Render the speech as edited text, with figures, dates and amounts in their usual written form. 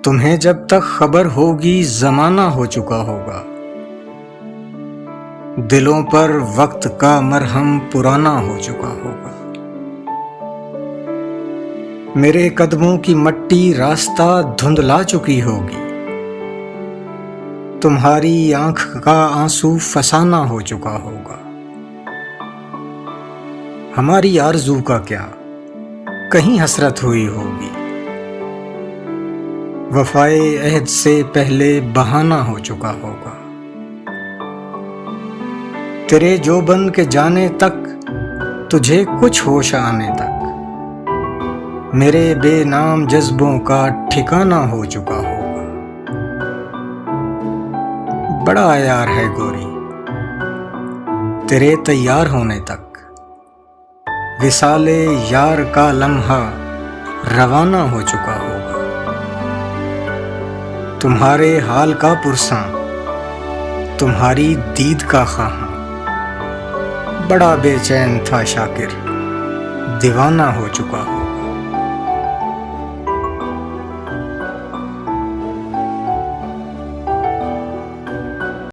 تمہیں جب تک خبر ہوگی زمانہ ہو چکا ہوگا، دلوں پر وقت کا مرہم پرانا ہو چکا ہوگا۔ میرے قدموں کی مٹی راستہ دھندلا چکی ہوگی، تمہاری آنکھ کا آنسو فسانہ ہو چکا ہوگا۔ ہماری آرزو کا کیا کہیں حسرت ہوئی ہوگی، وفائے عہد سے پہلے بہانہ ہو چکا ہوگا۔ تیرے جوبن کے جانے تک، تجھے کچھ ہوش آنے تک، میرے بے نام جذبوں کا ٹھکانہ ہو چکا ہوگا۔ بڑا یار ہے گوری تیرے تیار ہونے تک، وصال یار کا لمحہ روانہ ہو چکا ہوگا۔ تمہارے حال کا پرساں، تمہاری دید کا خواہاں، بڑا بے چین تھا شاکر دیوانہ ہو چکا ہوگا۔